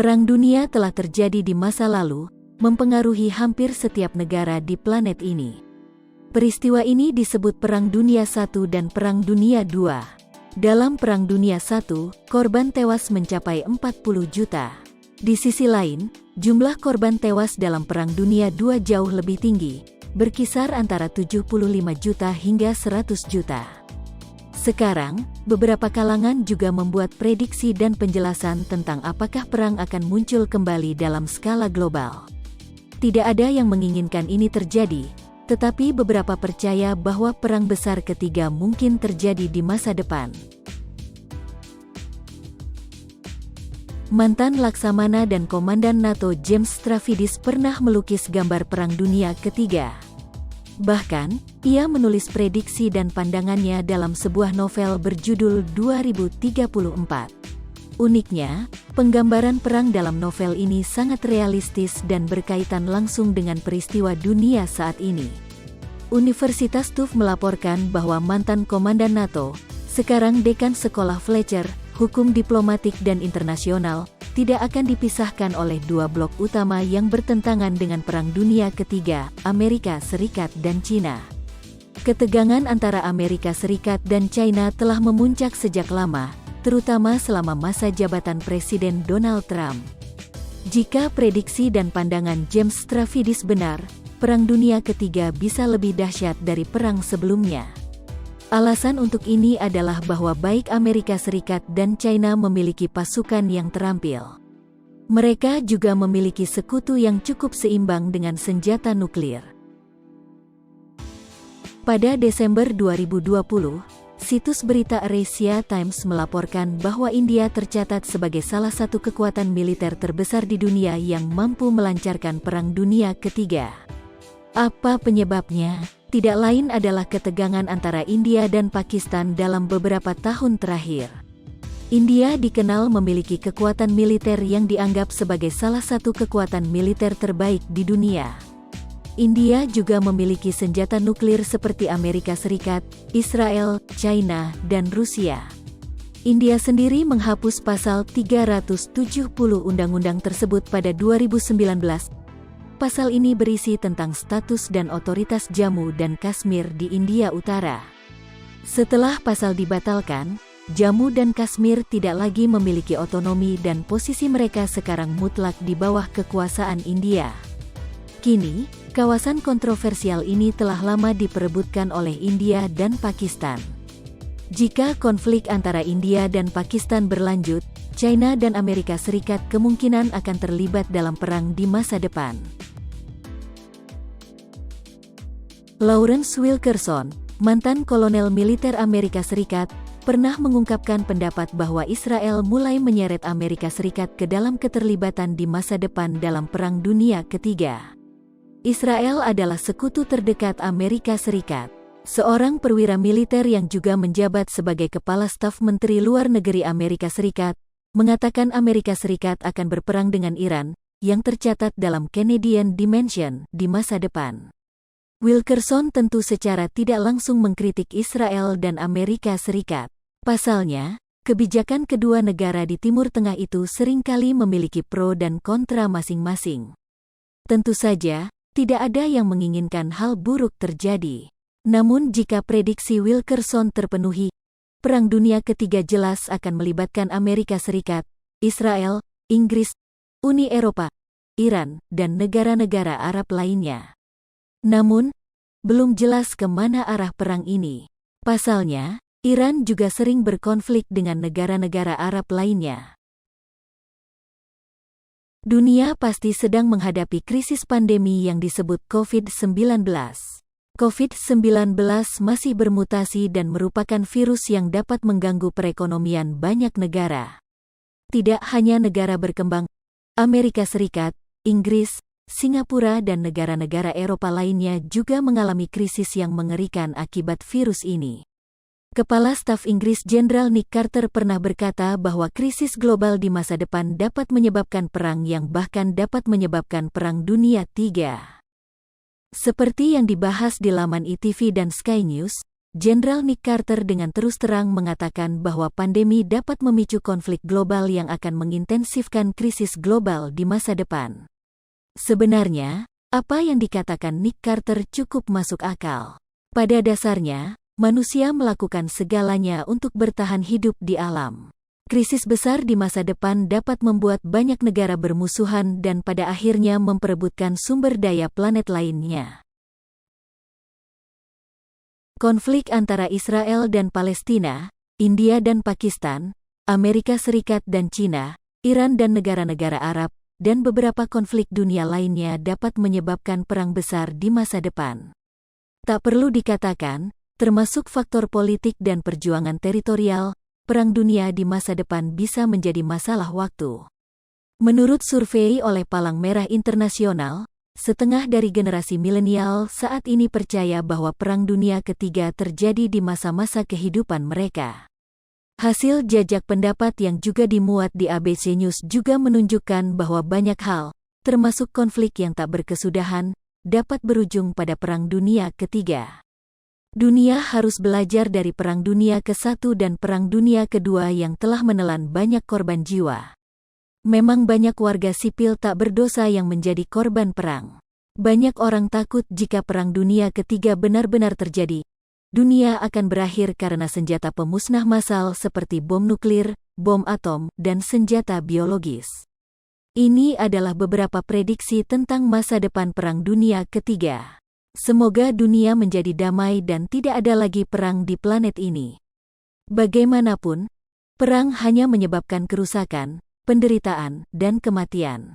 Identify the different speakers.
Speaker 1: Perang dunia telah terjadi di masa lalu, mempengaruhi hampir setiap negara di planet ini. Peristiwa ini disebut Perang Dunia I dan Perang Dunia II. Dalam Perang Dunia I, korban tewas mencapai 40 juta. Di sisi lain, jumlah korban tewas dalam Perang Dunia II jauh lebih tinggi, berkisar antara 75 juta hingga 100 juta. Sekarang, beberapa kalangan juga membuat prediksi dan penjelasan tentang apakah perang akan muncul kembali dalam skala global. Tidak ada yang menginginkan ini terjadi, tetapi beberapa percaya bahwa perang besar ketiga mungkin terjadi di masa depan. Mantan Laksamana dan Komandan NATO James Stavridis pernah melukis gambar Perang Dunia Ketiga. Bahkan, ia menulis prediksi dan pandangannya dalam sebuah novel berjudul 2034. Uniknya, penggambaran perang dalam novel ini sangat realistis dan berkaitan langsung dengan peristiwa dunia saat ini. Universitas Tufts melaporkan bahwa mantan komandan NATO, sekarang dekan sekolah Fletcher, Hukum Diplomatik dan Internasional, tidak akan dipisahkan oleh dua blok utama yang bertentangan dengan Perang Dunia Ketiga, Amerika Serikat dan China. Ketegangan antara Amerika Serikat dan China telah memuncak sejak lama, terutama selama masa jabatan Presiden Donald Trump. Jika prediksi dan pandangan James Stavridis benar, Perang Dunia Ketiga bisa lebih dahsyat dari perang sebelumnya. Alasan untuk ini adalah bahwa baik Amerika Serikat dan China memiliki pasukan yang terampil. Mereka juga memiliki sekutu yang cukup seimbang dengan senjata nuklir. Pada Desember 2020, situs berita Asia Times melaporkan bahwa India tercatat sebagai salah satu kekuatan militer terbesar di dunia yang mampu melancarkan Perang Dunia Ketiga. Apa penyebabnya? Tidak lain adalah ketegangan antara India dan Pakistan dalam beberapa tahun terakhir. India dikenal memiliki kekuatan militer yang dianggap sebagai salah satu kekuatan militer terbaik di dunia. India juga memiliki senjata nuklir seperti Amerika Serikat, Israel, China, dan Rusia. India sendiri menghapus pasal 370 undang-undang tersebut pada 2019. Pasal ini berisi tentang status dan otoritas Jammu dan Kashmir di India Utara. Setelah pasal dibatalkan, Jammu dan Kashmir tidak lagi memiliki otonomi dan posisi mereka sekarang mutlak di bawah kekuasaan India. Kini, kawasan kontroversial ini telah lama diperebutkan oleh India dan Pakistan. Jika konflik antara India dan Pakistan berlanjut, China dan Amerika Serikat kemungkinan akan terlibat dalam perang di masa depan. Lawrence Wilkerson, mantan kolonel militer Amerika Serikat, pernah mengungkapkan pendapat bahwa Israel mulai menyeret Amerika Serikat ke dalam keterlibatan di masa depan dalam Perang Dunia Ketiga. Israel adalah sekutu terdekat Amerika Serikat. Seorang perwira militer yang juga menjabat sebagai Kepala Staf Menteri Luar Negeri Amerika Serikat, mengatakan Amerika Serikat akan berperang dengan Iran, yang tercatat dalam Canadian Dimension, di masa depan. Wilkerson tentu secara tidak langsung mengkritik Israel dan Amerika Serikat. Pasalnya, kebijakan kedua negara di Timur Tengah itu seringkali memiliki pro dan kontra masing-masing. Tentu saja, tidak ada yang menginginkan hal buruk terjadi. Namun jika prediksi Wilkerson terpenuhi, Perang Dunia Ketiga jelas akan melibatkan Amerika Serikat, Israel, Inggris, Uni Eropa, Iran, dan negara-negara Arab lainnya. Namun, belum jelas kemana arah perang ini. Pasalnya, Iran juga sering berkonflik dengan negara-negara Arab lainnya. Dunia pasti sedang menghadapi krisis pandemi yang disebut COVID-19. COVID-19 masih bermutasi dan merupakan virus yang dapat mengganggu perekonomian banyak negara. Tidak hanya negara berkembang, Amerika Serikat, Inggris, Singapura dan negara-negara Eropa lainnya juga mengalami krisis yang mengerikan akibat virus ini. Kepala Staf Inggris Jenderal Nick Carter pernah berkata bahwa krisis global di masa depan dapat menyebabkan perang yang bahkan dapat menyebabkan Perang Dunia III. Seperti yang dibahas di laman ITV dan Sky News, Jenderal Nick Carter dengan terus terang mengatakan bahwa pandemi dapat memicu konflik global yang akan mengintensifkan krisis global di masa depan. Sebenarnya, apa yang dikatakan Nick Carter cukup masuk akal. Pada dasarnya, manusia melakukan segalanya untuk bertahan hidup di alam. Krisis besar di masa depan dapat membuat banyak negara bermusuhan dan pada akhirnya memperebutkan sumber daya planet lainnya. Konflik antara Israel dan Palestina, India dan Pakistan, Amerika Serikat dan China, Iran dan negara-negara Arab, dan beberapa konflik dunia lainnya dapat menyebabkan perang besar di masa depan. Tak perlu dikatakan, termasuk faktor politik dan perjuangan teritorial, perang dunia di masa depan bisa menjadi masalah waktu. Menurut survei oleh Palang Merah Internasional, setengah dari generasi milenial saat ini percaya bahwa Perang Dunia Ketiga terjadi di masa-masa kehidupan mereka. Hasil jajak pendapat yang juga dimuat di ABC News juga menunjukkan bahwa banyak hal, termasuk konflik yang tak berkesudahan, dapat berujung pada Perang Dunia Ketiga. Dunia harus belajar dari Perang Dunia ke-1 dan Perang Dunia Kedua yang telah menelan banyak korban jiwa. Memang banyak warga sipil tak berdosa yang menjadi korban perang. Banyak orang takut jika Perang Dunia Ketiga benar-benar terjadi. Dunia akan berakhir karena senjata pemusnah massal seperti bom nuklir, bom atom, dan senjata biologis. Ini adalah beberapa prediksi tentang masa depan Perang Dunia Ketiga. Semoga dunia menjadi damai dan tidak ada lagi perang di planet ini. Bagaimanapun, perang hanya menyebabkan kerusakan, penderitaan, dan kematian.